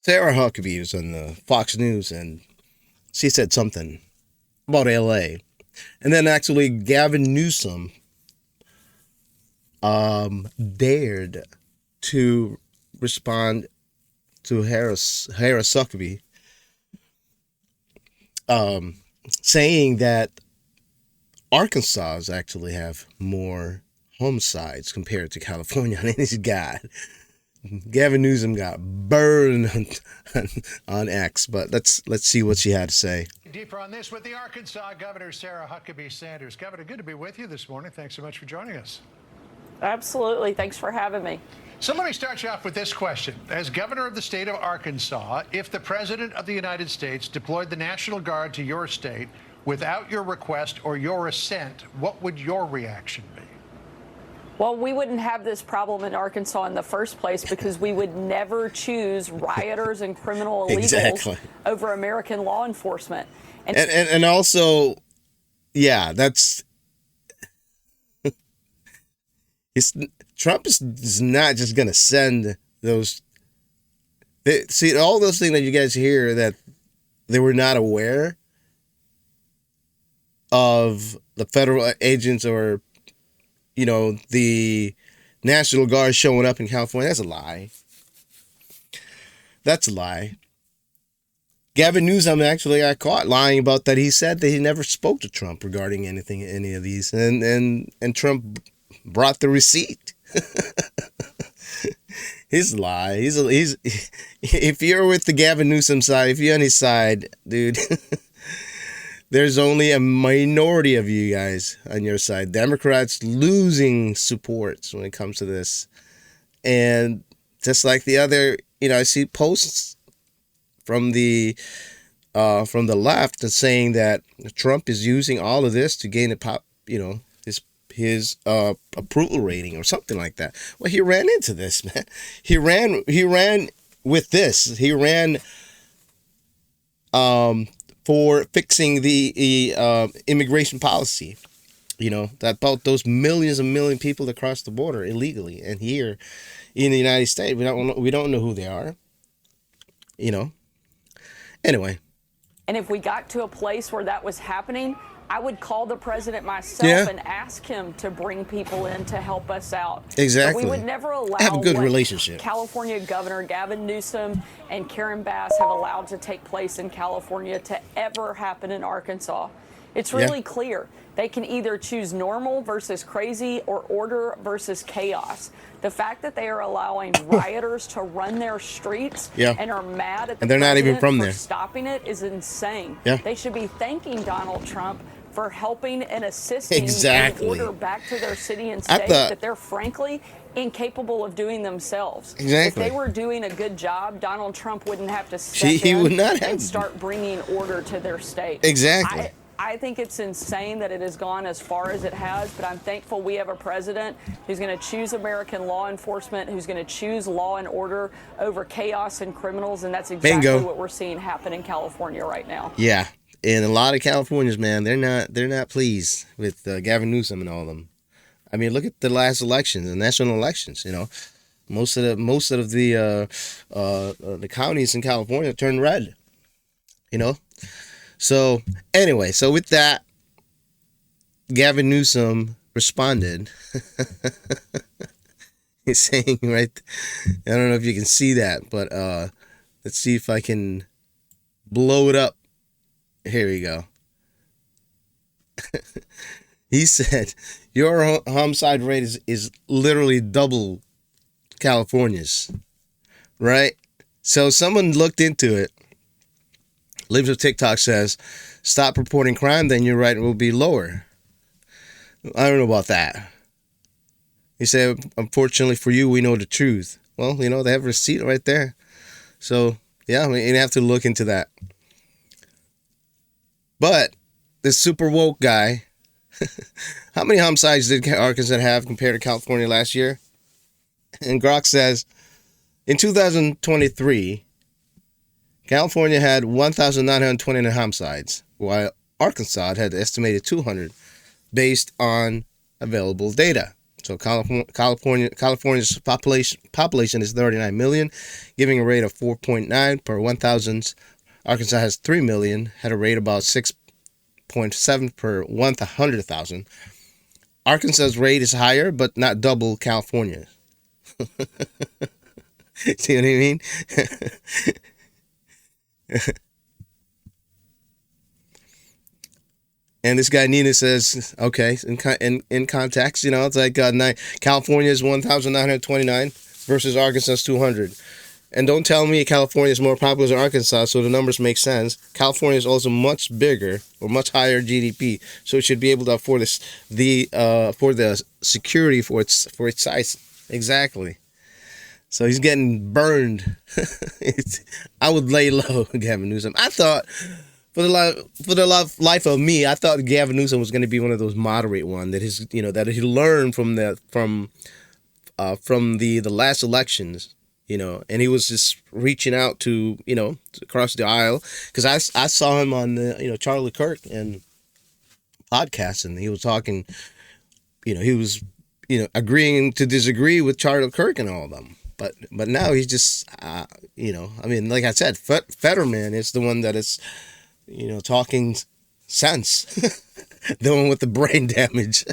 Sarah Huckabee was on the Fox News, and she said something about LA. And then actually Gavin Newsom dared to respond to Harris Huckabee, saying that Arkansas actually have more homicides compared to California. And this guy, Gavin Newsom, got burned on X. But let's see what she had to say. Deeper on this with the Arkansas Governor Sarah Huckabee Sanders. Governor, good to be with you this morning. Thanks so much for joining us. Absolutely. Thanks for having me. So let me start you off with this question. As governor of the state of Arkansas, if the president of the United States deployed the National Guard to your state without your request or your assent, what would your reaction be? Well, we wouldn't have this problem in Arkansas in the first place because we would never choose rioters and criminal illegals over American law enforcement. And also, yeah, that's Trump is not just going to send those. See, all those things that you guys hear that they were not aware of the federal agents or, you know, the National Guard showing up in California. That's a lie. That's a lie. Gavin Newsom actually got caught lying about that. He said that he never spoke to Trump regarding any of these, and Trump brought the receipt. His lie. He's if you're with the Gavin Newsom side, if you're on his side, dude, there's only a minority of you guys on your side. Democrats losing support when it comes to this, and just like the other, you know, I see posts from the left that's saying that Trump is using all of this to gain his approval rating or something like that. Well, he ran into this, man. He ran with this. He ran for fixing the immigration policy. You know, that about those millions and million people that cross the border illegally, and here in the United States, we don't know who they are. You know. Anyway. And if we got to a place where that was happening, I would call the president myself and ask him to bring people in to help us out. Exactly. But we would never allow have a good relationship. California Governor Gavin Newsom and Karen Bass have allowed to take place in California to ever happen in Arkansas. It's really clear. They can either choose normal versus crazy or order versus chaos. The fact that they are allowing rioters to run their streets and are mad at the they're not even from there stopping it is insane. Yeah. They should be thanking Donald Trump for helping and assisting in order back to their city and state that they're frankly incapable of doing themselves. Exactly. If they were doing a good job, Donald Trump wouldn't have to step in and start bringing order to their state. Exactly. I think it's insane that it has gone as far as it has, but I'm thankful we have a president who's going to choose American law enforcement, who's going to choose law and order over chaos and criminals, and that's exactly what we're seeing happen in California right now. Yeah, and a lot of Californians, man, they're not pleased with Gavin Newsom and all of them. I mean, look at the last elections, the national elections. You know, most of the counties in California turned red. You know. So, anyway, with that, Gavin Newsom responded. He's saying, right, I don't know if you can see that, but let's see if I can blow it up. Here we go. He said, your homicide rate is literally double California's, right? So someone looked into it. Lives of TikTok says, stop reporting crime, then your rate will be lower. I don't know about that. He said, unfortunately for you, we know the truth. Well, you know, they have a receipt right there. So, yeah, you have to look into that. But this super woke guy, how many homicides did Arkansas have compared to California last year? And Grok says, in 2023, California had 1,929 homicides, while Arkansas had estimated 200 based on available data. So California's population is 39 million, giving a rate of 4.9 per 1,000. Arkansas has 3 million, had a rate about 6.7 per 100,000. Arkansas's rate is higher, but not double California. See what I mean? And this guy Nina says, okay, in context, you know, it's like California is 1,929 versus Arkansas 200. And don't tell me California is more populous than Arkansas, so the numbers make sense. California is also much bigger or much higher GDP, so it should be able to afford for the security for its size. Exactly. So he's getting burned. I would lay low, Gavin Newsom. I thought. For the life of me, I thought Gavin Newsom was going to be one of those moderate one that he learned from the last elections, you know, and he was just reaching out to, you know, across the aisle, because I saw him on the, Charlie Kirk and podcast, and he was talking, he was agreeing to disagree with Charlie Kirk and all of them. But now he's just I mean, like I said, Fetterman is the one that is, talking sense. The one with the brain damage.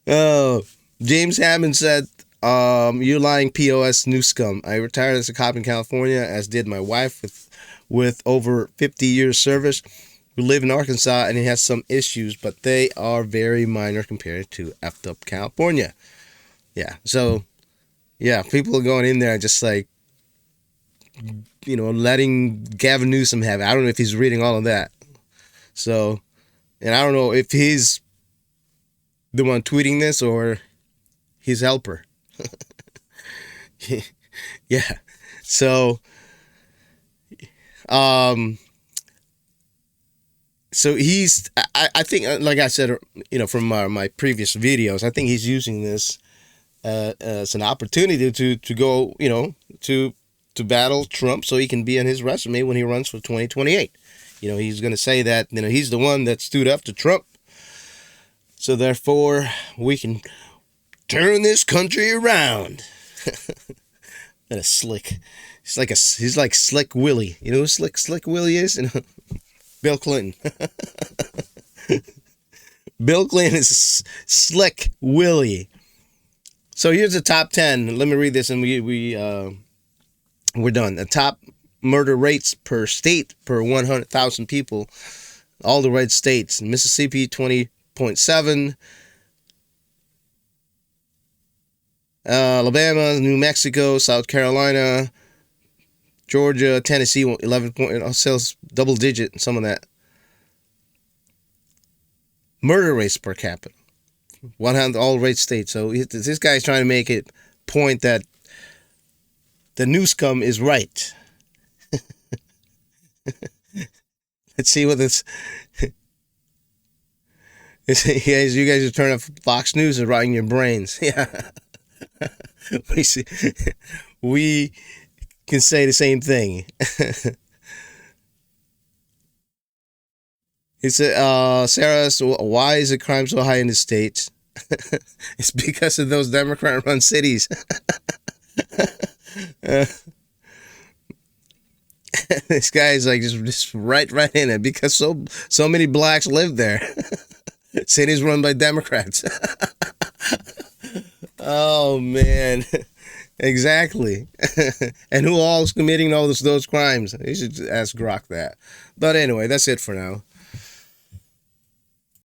Oh, James Hammond said, you're lying, POS NewScum. I retired as a cop in California, as did my wife with over 50 years service. We live in Arkansas, and it has some issues, but they are very minor compared to effed up California. Yeah, so, yeah, people are going in there just like, letting Gavin Newsom have it. I don't know if he's reading all of that. So, and I don't know if he's the one tweeting this or his helper. Yeah. So, so he's, I think, like I said, from my previous videos, I think he's using this as an opportunity to go, to battle Trump, so he can be on his resume when he runs for 2028. He's going to say that, he's the one that stood up to Trump. So therefore, we can turn this country around. And a slick. He's like Slick Willie. You know who Slick Willie is? Bill Clinton. Bill Clinton is Slick Willie. So here's the top 10. Let me read this, and we're done. The top murder rates per state per 100,000 people. All the red states. Mississippi, 20.7. Alabama, New Mexico, South Carolina, Georgia, Tennessee, 11 sales double digit, some of that. Murder rates per capita. 100 all red states. So this guy's trying to make it point that the NewScum is right. Let's see what this. You guys are turning off Fox News and rotting your brains. Yeah. We can say the same thing. It's Sarah, so why is the crime so high in the States? It's because of those Democrat-run cities. This guy is like just right in it, because so many blacks live there. Cities run by Democrats. Oh man, exactly. And who all's committing all those crimes? You should ask Grok that. But anyway, that's it for now.